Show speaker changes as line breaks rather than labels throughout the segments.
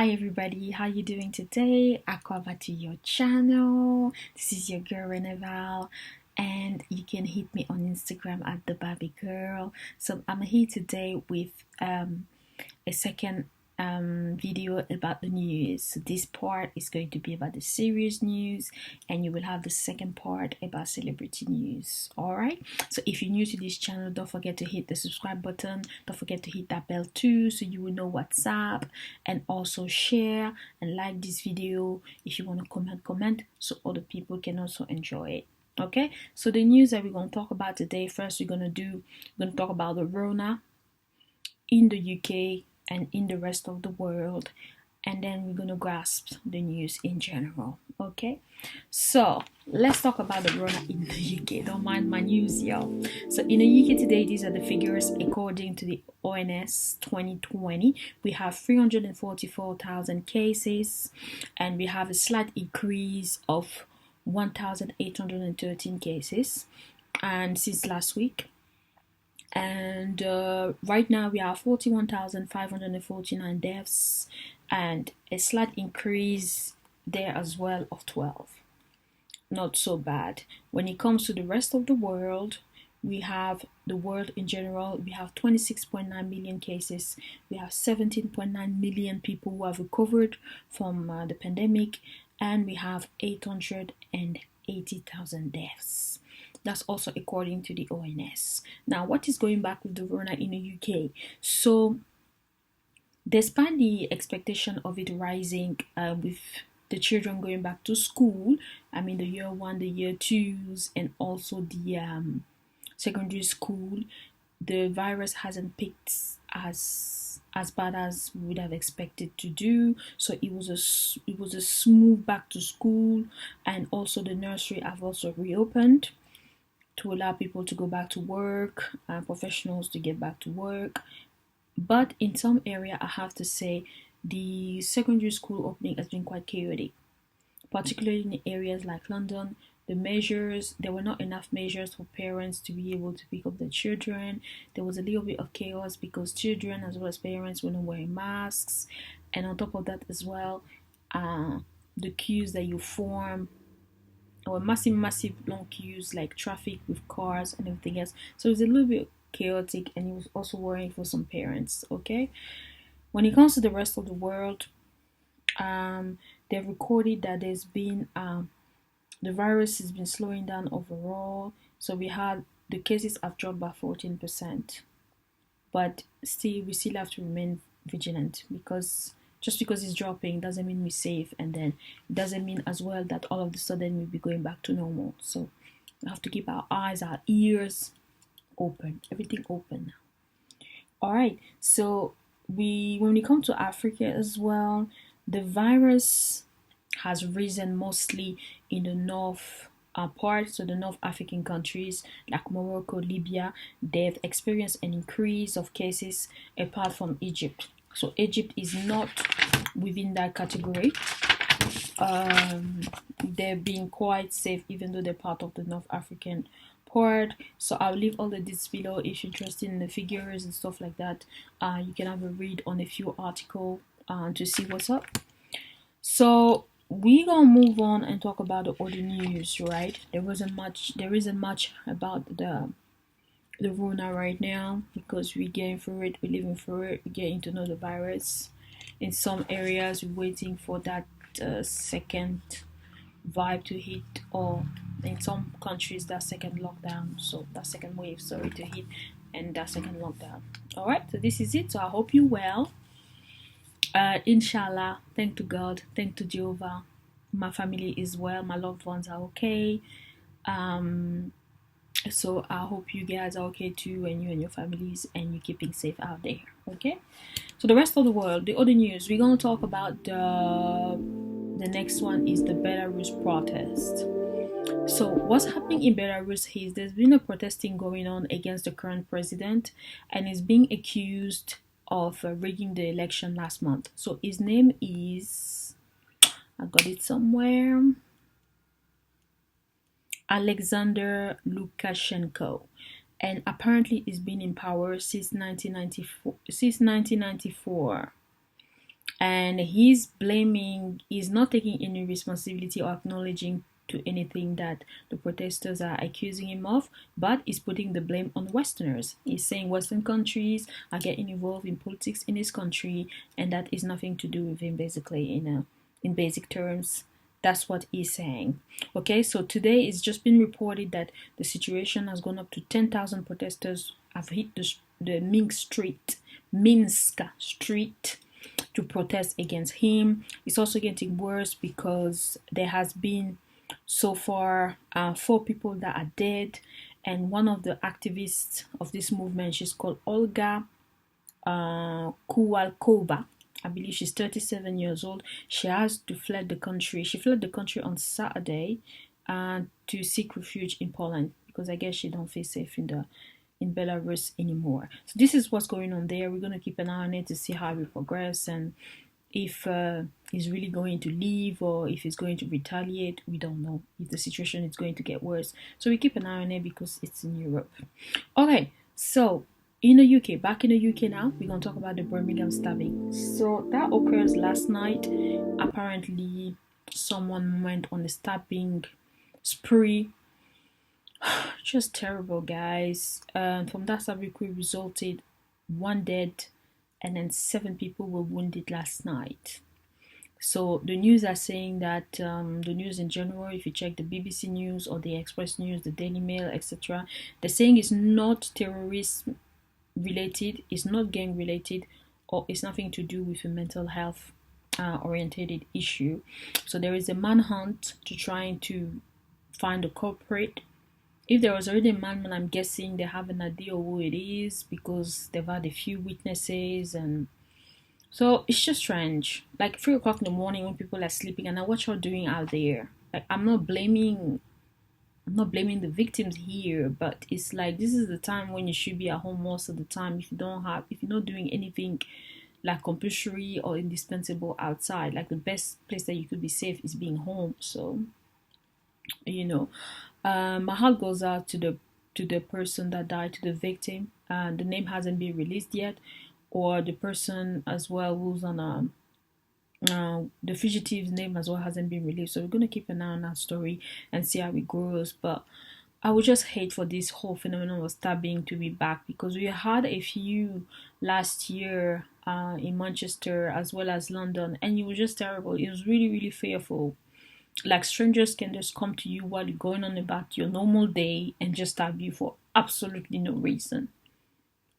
Hi everybody, how you doing today? Aqua to your channel. This is your girl Rona, and you can hit me on Instagram at the Barbie Girl. So I'm here today with a second video about the news. So this part is going to be about the serious news, and you will have the second part about celebrity news. All right, so if you're new to this channel, don't forget to hit the subscribe button, don't forget to hit that bell too, so you will know what's up, and also share and like this video. If you want to comment so other people can also enjoy it. Okay, so the news that we're going to talk about today, first we're going to talk about the Rona in the UK and in the rest of the world, and then we're going to grasp the news in general. Okay, so let's talk about the Rona in the UK. Don't mind my news, y'all. So in the UK today, these are the figures according to the ONS 2020. We have 344,000 cases, and we have a slight increase of 1,813 cases and since last week. And right now we have 41,549 deaths and a slight increase there as well of 12. Not so bad. When it comes to the rest of the world, we have the world in general, we have 26.9 million cases, we have 17.9 million people who have recovered from the pandemic, and we have 880,000 deaths. That's also according to the ONS. Now, what is going back with the Rona in the UK? So, despite the expectation of it rising with the children going back to school, I mean the year one, the year twos, and also the secondary school, the virus hasn't picked as bad as we would have expected to do. So it was a smooth back to school, and also the nursery have also reopened to allow people to go back to work, professionals to get back to work. But in some area, I have to say, the secondary school opening has been quite chaotic, particularly in areas like London. There were not enough measures for parents to be able to pick up their children. There was a little bit of chaos because children as well as parents were not wearing masks. And on top of that as well, the queues that you form, or massive long queues like traffic with cars and everything else. So it's a little bit chaotic, and it was also worrying for some parents. Okay, when it comes to the rest of the world, they've recorded that there's been the virus has been slowing down overall. So the cases have dropped by 14%, but we still have to remain vigilant, because just because it's dropping doesn't mean we're safe, and then it doesn't mean as well that all of a sudden we'll be going back to normal. So we have to keep our eyes, our ears open, everything open now. All right, so when we come to Africa as well, the virus has risen mostly in the north part, so the North African countries like Morocco, Libya, they've experienced an increase of cases, apart from Egypt. So Egypt is not within that category. They're being quite safe, even though they're part of the North African part. So I'll leave all the details below if you're interested in the figures and stuff like that. You can have a read on a few articles to see what's up. So we're gonna move on and talk about the other news, right? There isn't much about the Rona right now, because we're getting through it, we're living through it, we're getting to know the virus. In some areas, we're waiting for that second vibe to hit, or in some countries, that second lockdown, so that second wave, sorry, to hit, and that second lockdown. All right, so this is it. So I hope you well. Inshallah, thank to God, thank to Jehovah, my family is well, my loved ones are okay. So I hope you guys are okay too, and you and your families, and you're keeping safe out there. Okay, so the rest of the world, the other news, we're gonna talk about the next one is the Belarus protest. So what's happening in Belarus is there's been a protesting going on against the current president, and is being accused of rigging the election last month. So his name is, I got it somewhere, Alexander Lukashenko, and apparently he's been in power since 1994. and he's not taking any responsibility or acknowledging to anything that the protesters are accusing him of, but he's putting the blame on Westerners. He's saying Western countries are getting involved in politics in his country, and that is nothing to do with him, basically, in basic terms. That's what he's saying. Okay, so today it's just been reported that the situation has gone up to 10,000 protesters have hit the Minsk Street to protest against him. It's also getting worse because there has been so far 4 people that are dead, and one of the activists of this movement, she's called Olga Kuwalkova. I believe she's 37 years old. She has to fled the country. She fled the country on Saturday to seek refuge in Poland because I guess she don't feel safe in Belarus anymore. So this is what's going on there. We're gonna keep an eye on it to see how we progress and if he's really going to leave or if he's going to retaliate. We don't know if the situation is going to get worse. So we keep an eye on it because it's in Europe. Okay, so in the UK, back in the UK now, we're gonna talk about the Birmingham stabbing. So that occurs last night. Apparently, someone went on a stabbing spree. Just terrible, guys. From that stabbing resulted 1 dead and then 7 people were wounded last night. So the news are saying that the news in general, if you check the BBC News or the Express News, the Daily Mail, etc., they're saying it's not terrorist related, it's not gang related, or it's nothing to do with a mental health orientated issue. So there is a manhunt to trying to find the culprit. If there was already a manhunt, I'm guessing they have an idea of who it is because they've had a few witnesses, and so it's just strange. Like 3 o'clock in the morning when people are sleeping, and I watch her doing out there. Like I'm not blaming the victims here, but it's like this is the time when you should be at home most of the time. If you're not doing anything like compulsory or indispensable outside, like the best place that you could be safe is being home. So you know, my heart goes out to the person that died, to the victim. The name hasn't been released yet, or the person as well who's on the fugitive's name as well hasn't been released. So we're gonna keep an eye on that story and see how it grows. But I would just hate for this whole phenomenon of stabbing to be back because we had a few last year in Manchester as well as London, and it was just terrible. It was really, really fearful. Like strangers can just come to you while you're going on about your normal day and just stab you for absolutely no reason.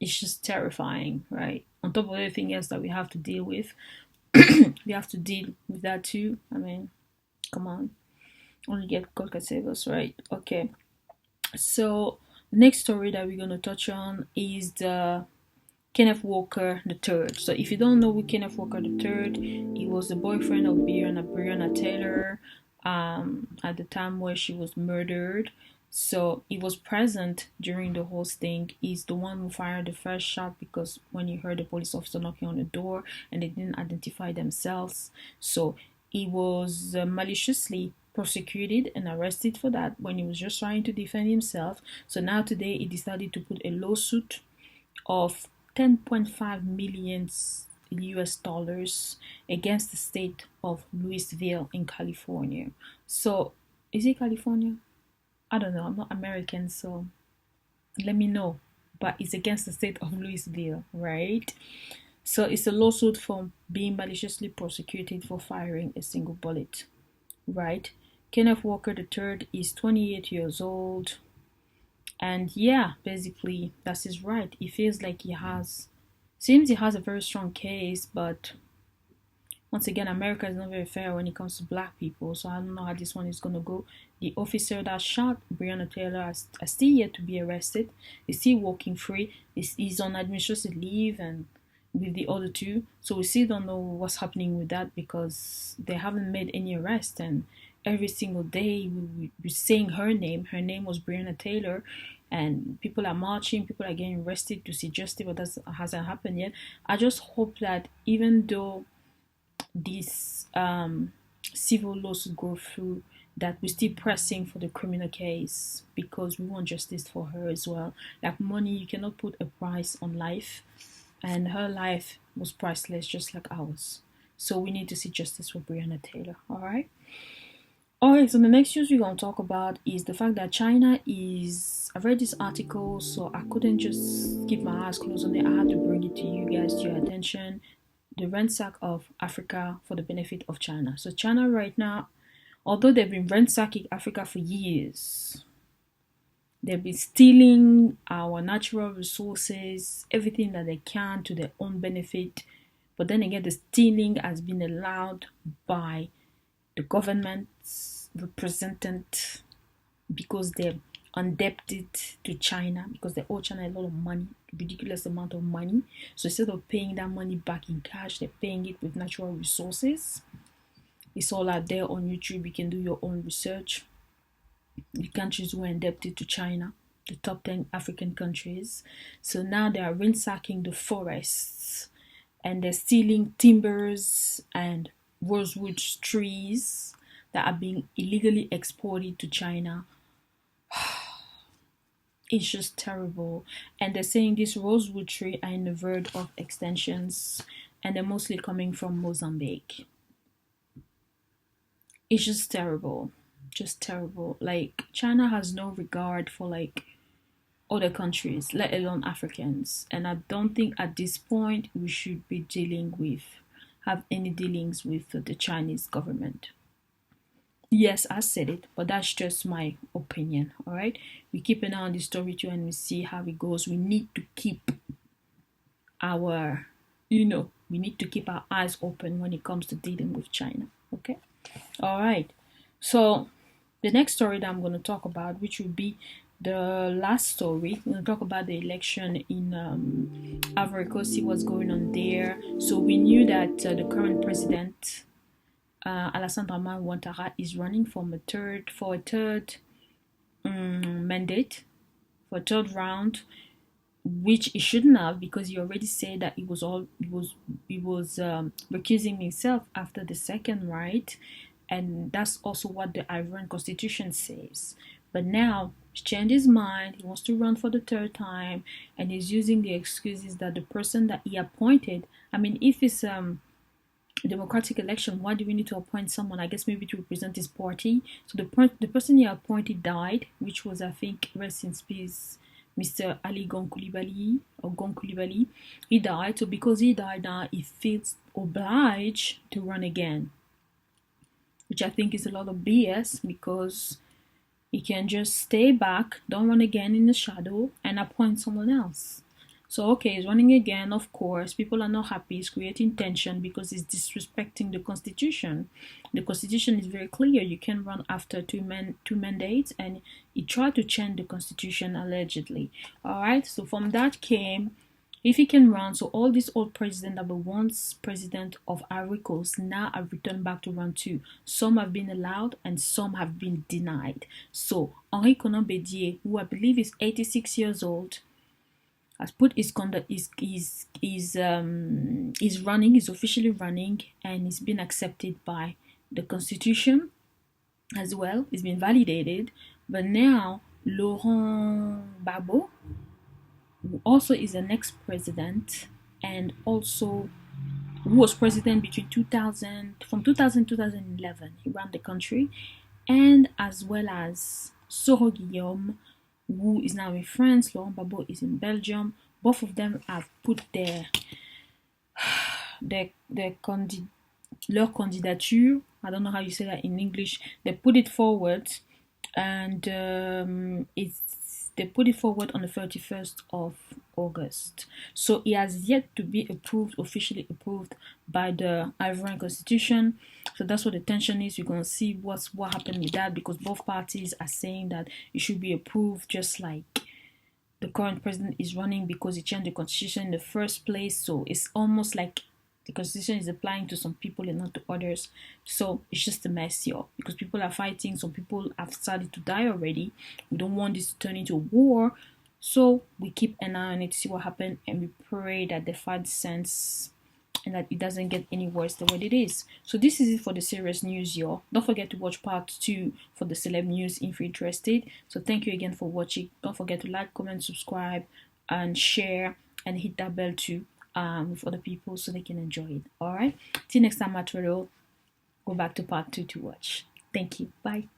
It's just terrifying, right? On top of everything else that we have to deal with, we have to deal with that too. I mean, come on. Only get God can save us, right? Okay. So the next story that we're gonna touch on is the Kenneth Walker the Third. So if you don't know who Kenneth Walker the Third, he was the boyfriend of Breonna Taylor at the time where she was murdered. So he was present during the whole thing. He's the one who fired the first shot because when he heard the police officer knocking on the door and they didn't identify themselves, so he was maliciously prosecuted and arrested for that when he was just trying to defend himself. So now today he decided to put a lawsuit of 10.5 million US dollars against the state of Louisville in California. So, is it California? I don't know. I'm not American, so let me know. But it's against the state of Louisville, right? So, it's a lawsuit for being maliciously prosecuted for firing a single bullet, right? Kenneth Walker III is 28 years old. And yeah, basically, that's his right. He feels like seems he has a very strong case, but once again, America is not very fair when it comes to black people, so I don't know how this one is gonna go. The officer that shot Breonna Taylor has still yet to be arrested. He's still walking free. He's on administrative leave and with the other two, so we still don't know what's happening with that because they haven't made any arrest. And every single day we're saying her name. Her name was Breonna Taylor, and people are marching. People are getting arrested to see justice, but that hasn't happened yet. I just hope that even though this civil lawsuit go through, that we're still pressing for the criminal case because we want justice for her as well. Like money, you cannot put a price on life, and her life was priceless just like ours. So we need to see justice for Breonna Taylor. All right. All right. So the next news we're gonna talk about is the fact that China is. I've read this article, so I couldn't just keep my eyes closed on it. I had to bring it to you guys to your attention. The ransack of Africa for the benefit of China. So China right now, although they've been ransacking Africa for years, they've been stealing our natural resources, everything that they can to their own benefit. But then again, the stealing has been allowed by the government's representative because they're indebted to China, because they owe China a lot of money, ridiculous amount of money. So instead of paying that money back in cash, they're paying it with natural resources. It's all out there on YouTube. You can do your own research. The countries who are indebted to China, the top 10 African countries. So now they are ransacking the forests and they're stealing timbers and rosewood trees that are being illegally exported to China. It's just terrible. And they're saying this rosewood tree are in the verge of extensions and they're mostly coming from Mozambique. It's just terrible. Just terrible. Like China has no regard for like other countries, let alone Africans. And I don't think at this point we should be have any dealings with the Chinese government. Yes, I said it, but that's just my opinion. All right, we keep an eye on the story too, and we see how it goes. We need to keep our, we need to keep our eyes open when it comes to dealing with China. Okay, all right. So the next story that I'm going to talk about, which will be the last story, we're going to talk about the election in Ivory Coast, see what's going on there. So we knew that the current president, Alassane Dramane Ouattara, is running for a third mandate, for a third round, which he shouldn't have, because he already said that he was recusing himself after the second, right? And that's also what the Ivorian constitution says. But now he's changed his mind. He wants to run for the third time, and he's using the excuses that the person that he appointed. I mean, if it's democratic election, why do we need to appoint someone? I guess maybe to represent his party. So the person he appointed died, which was, I think, rest in peace, Mr. Ali Gon Coulibaly. He died. So because he died now, he feels obliged to run again, which I think is a lot of BS, because he can just stay back, don't run again in the shadow, and appoint someone else. So, okay, he's running again, of course. People are not happy. He's creating tension because he's disrespecting the Constitution. The Constitution is very clear. You can run after two mandates, and he tried to change the Constitution, allegedly. All right, so from that came, if he can run, so all these old presidents that were once president of Ivory Coast now have returned back to run too. Some have been allowed and some have been denied. So Henri Konan Bédié, who I believe is 86 years old, has put his conduct is running, is officially running, and it's been accepted by the Constitution as well. It's been validated. But now Laurent Gbagbo, who also is the next president, and also who was president between 2000 to 2011, he ran the country, and as well as Soro Guillaume, who is now in France. Laurent Gbagbo is in Belgium. Both of them have put their candidature. I don't know how you say that in English. They put it forward, and they put it forward on the 31st of August. So it has yet to be officially approved by the Ivorian Constitution. So that's what the tension is. You're going to see what happened with that, because both parties are saying that it should be approved, just like the current president is running, because he changed the Constitution in the first place. So it's almost like the Constitution is applying to some people and not to others. So it's just a mess here, because people are fighting. Some people have started to die already. We don't want this to turn into a war. So we keep an eye on it to see what happens, and we pray that the fight sense and that it doesn't get any worse than what it is. So this is it for the serious news, y'all. Don't forget to watch part 2 for the celeb news if you're interested. So thank you again for watching. Don't forget to like, comment, subscribe, and share, and hit that bell too. with other people so they can enjoy it. All right. Till next time, material. Go back to part 2 to watch. Thank you. Bye.